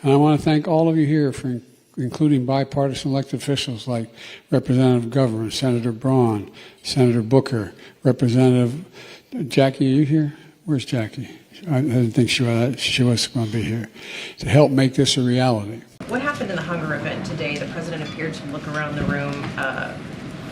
And I want to thank all of you here for including bipartisan elected officials like Representative Governor, Senator Braun, Senator Booker, Representative Jackie. Are you here? Where's Jackie? I didn't think she was going to be here to help make this a reality. What happened in the hunger event today? The president appeared to look around the room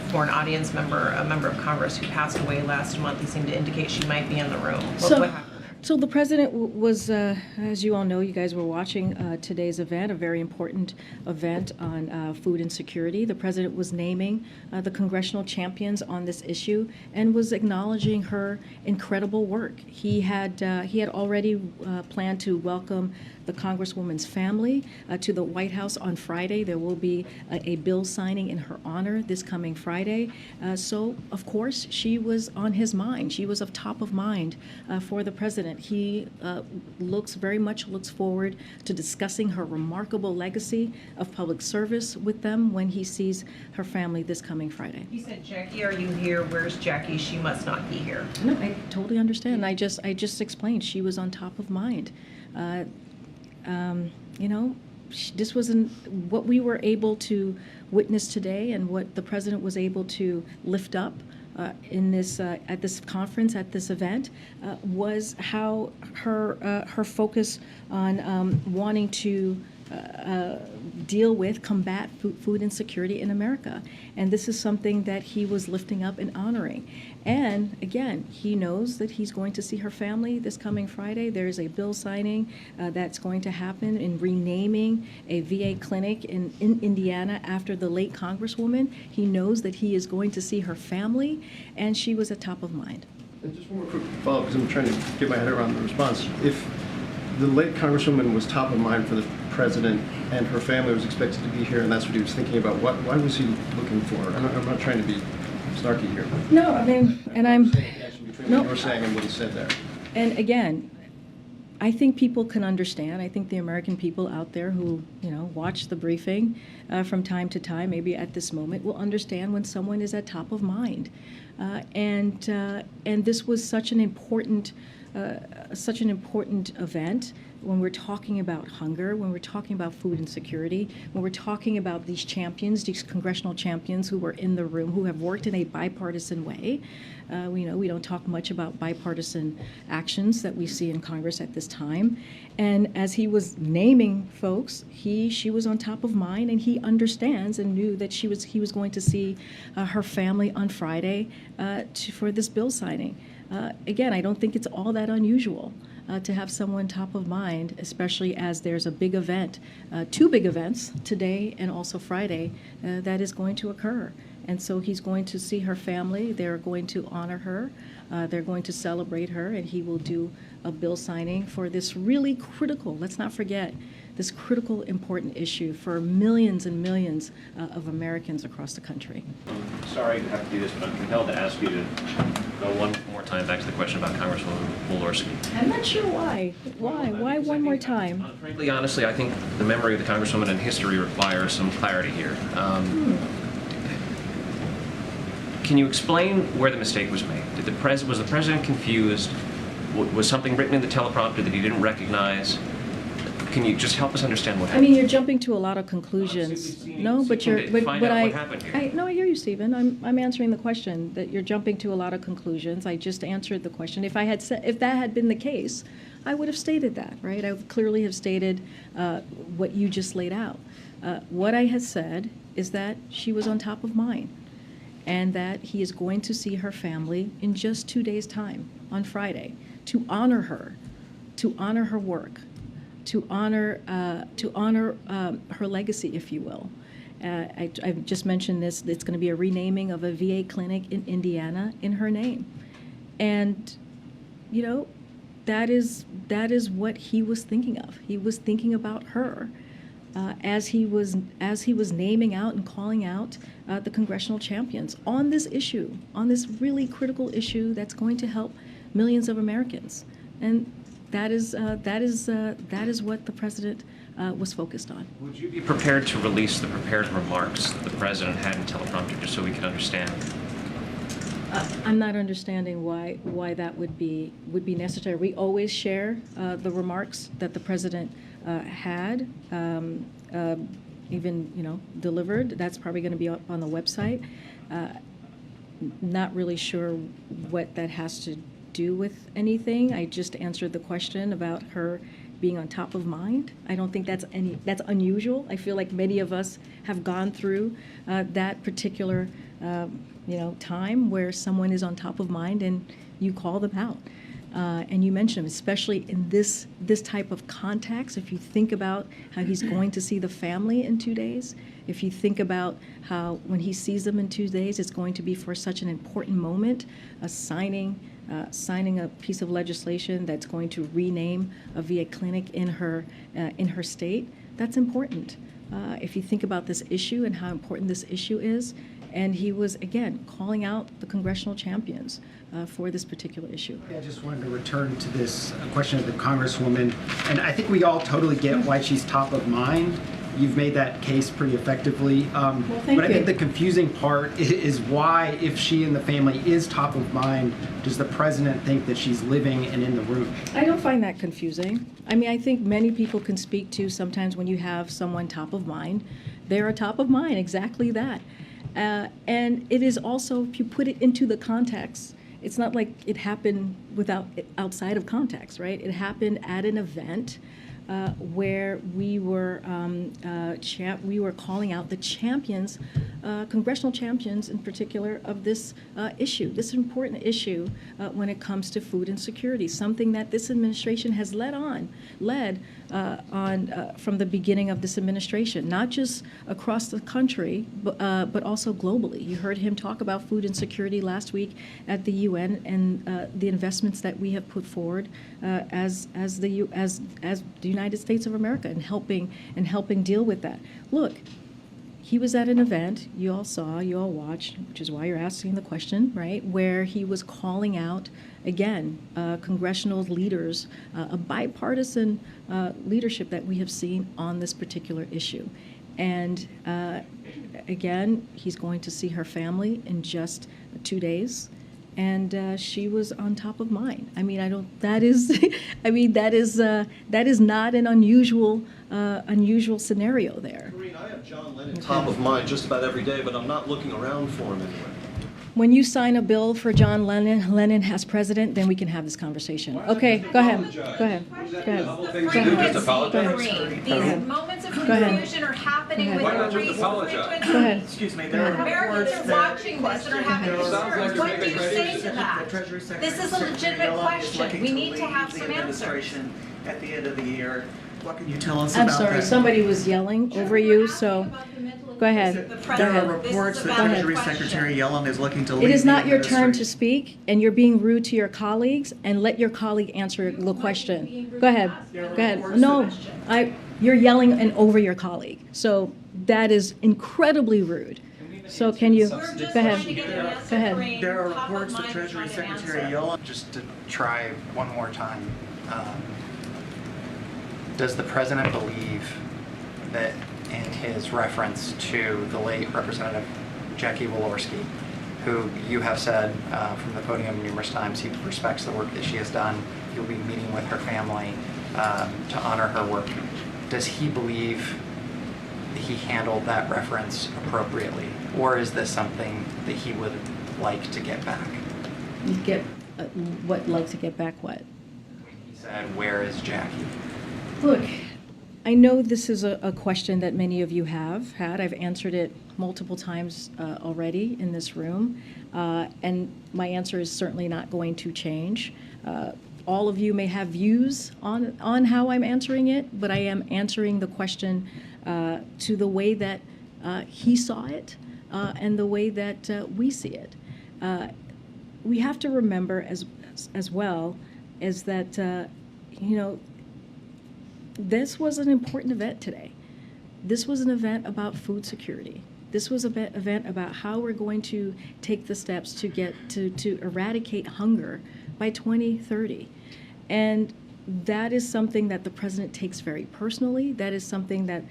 for an audience member, a member of Congress who passed away last month. He seemed to indicate she might be in the room. What happened there? So the president was, as you all know, you guys were watching today's event, a very important event on food insecurity. The president was naming the congressional champions on this issue and was acknowledging her incredible work. He had already planned to welcome the Congresswoman's family to the White House on Friday. There will be a bill signing in her honor this coming Friday. So, of course, she was on his mind. She was of top of mind for the president. He very much looks forward to discussing her remarkable legacy of public service with them when he sees her family this coming Friday. He said, "Jackie, are you here? Where's Jackie? She must not be here." No, I totally understand. I just explained she was on top of mind. This wasn't what we were able to witness today, and what the president was able to lift up in this at this conference, at this event, was how her focus on wanting to deal with, combat food insecurity in America. And this is something that he was lifting up and honoring. And again, he knows that he's going to see her family this coming Friday. There's a bill signing that's going to happen in renaming a VA clinic in Indiana after the late Congresswoman. He knows that he is going to see her family, and she was at top of mind. And just one more quick follow-up, because I'm trying to get my head around the response. If the late Congresswoman was top of mind for the president and her family was expected to be here, and that's what he was thinking about, why was he looking for her? I'm not trying to be snarky here. No, I mean, and I'm... Between what you were saying and what he said there. And again, I think people can understand. I think the American people out there who, watch the briefing from time to time, maybe at this moment, will understand when someone is at top of mind. And this was such an important event when we're talking about hunger, when we're talking about food insecurity, when we're talking about these champions, these congressional champions who were in the room, who have worked in a bipartisan way. We don't talk much about bipartisan actions that we see in Congress at this time. And as he was naming folks, she was on top of mind, and he understands and knew that he was going to see her family on Friday for this bill signing. Again, I don't think it's all that unusual to have someone top of mind, especially as there's a big event, two big events today and also Friday that is going to occur. And so he's going to see her family. They're going to honor her. They're going to celebrate her, and he will do a bill signing for this really critical, let's not forget, this critical, important issue for millions and millions of Americans across the country. Sorry to have to do this, but I'm compelled to ask you to go one more time back to the question about Congresswoman Walorski. I'm not sure why. Why one more time? Frankly, honestly, I think the memory of the Congresswoman and history requires some clarity here. Can you explain where the mistake was made? Was the president confused? Was something written in the teleprompter that he didn't recognize? Can you just help us understand what happened? I mean, you're jumping to a lot of conclusions. No, but you're. But what happened here. I hear you, Stephen. I'm answering the question that you're jumping to a lot of conclusions. I just answered the question. If that had been the case, I would have stated that, right? I would clearly have stated what you just laid out. What I had said is that she was on top of mind, and that he is going to see her family in just 2 days' time on Friday to honor her work, to honor her legacy, if you will. I've just mentioned this. It's going to be a renaming of a VA clinic in Indiana in her name, and that is what he was thinking of. He was thinking about her as he was naming out and calling out the congressional champions on this issue, on this really critical issue that's going to help millions of Americans, and that is what the president was focused on. Would you be prepared to release the prepared remarks that the president had in teleprompter, just so we can understand? I'm not understanding why that would be necessary. We always share the remarks that the president had even, delivered. That's probably going to be up on the website. Not really sure what that has to do with anything. I just answered the question about her being on top of mind. I don't think that's unusual. I feel like many of us have gone through that particular time where someone is on top of mind and you call them out. And you mentioned him, especially in this type of context. If you think about how he's going to see the family in 2 days, if you think about how when he sees them in 2 days, it's going to be for such an important moment, signing a piece of legislation that's going to rename a VA clinic in her state. That's important. If you think about this issue and how important this issue is, and he was, again, calling out the congressional champions for this particular issue. I just wanted to return to this question of the Congresswoman, and I think we all totally get why she's top of mind. You've made that case pretty effectively. Thank but I you. think the confusing part is why, if she and the family is top of mind, does the president think that she's living and in the room? I don't find that confusing. I mean, I think many people can speak to sometimes when you have someone top of mind, they're a top of mind, exactly that. And it is also, if you put it into the context, it's not like it happened outside of context, right? It happened at an event where we were calling out the champions, congressional champions in particular, of this issue, this important issue when it comes to food insecurity, something that this administration has led on from the beginning of this administration, not just across the country, but also globally. You heard him talk about food insecurity last week at the UN and the investments that we have put forward as the United States of America in helping deal with that. Look, he was at an event, you all saw, you all watched, which is why you're asking the question, right, where he was calling out, again, congressional leaders, a bipartisan leadership that we have seen on this particular issue. And again, he's going to see her family in just 2 days. And she was on top of mind. I mean, that is not an unusual scenario there. Karine, I have John Lennon top of mind just about every day, but I'm not looking around for him anywhere. When you sign a bill for John Lennon as president, then we can have this conversation. Okay, go ahead. Go ahead. These moments of confusion are happening with increased frequency. Go ahead. Excuse me, there are Americans are watching this and are having concerns. What do you say to that? This is a legitimate question. We need to have some answers. At the end of the year, what can you tell us about I'm sorry, that? somebody was yelling over you, so go ahead. There are reports that Treasury Secretary Yellen is looking to leave It is the not your turn to administration. speak, and you're being rude to your colleagues, and let your colleague answer the question. Go ahead. Go ahead. No, you're yelling and over your colleague. So that is incredibly rude. So can you, go ahead. Go ahead. There are reports that Treasury Secretary Yellen. Just to try one more time, does the president believe that in his reference to the late Representative Jackie Walorski, who you have said from the podium numerous times he respects the work that she has done, he'll be meeting with her family to honor her work, does he believe that he handled that reference appropriately, or is this something that he would like to get back? Get, like to get back what? He said, "Where is Jackie?" Look, I know this is a question that many of you have had. I've answered it multiple times already in this room, and my answer is certainly not going to change. All of you may have views on how I'm answering it, but I am answering the question to the way that he saw it and the way that we see it. We have to remember as well is that, this was an important event today. This was an event about food security. This was an event about how we're going to take the steps to get to eradicate hunger by 2030. And that is something that the president takes very personally. That is something that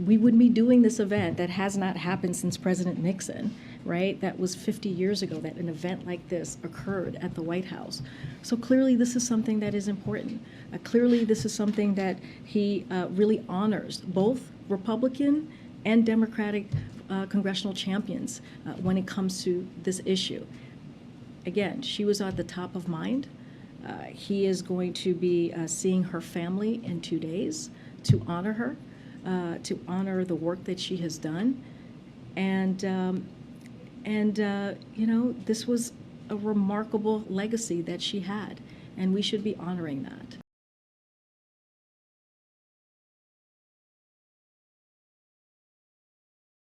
we would be doing this event that has not happened since President Nixon, right? That was 50 years ago that an event like this occurred at the White House. So clearly this is something that is important. Clearly this is something that he really honors, both Republican and Democratic congressional champions when it comes to this issue. Again, she was at the top of mind. He is going to be seeing her family in 2 days to honor her, to honor the work that she has done. And you know, this was a remarkable legacy that she had, and we should be honoring that.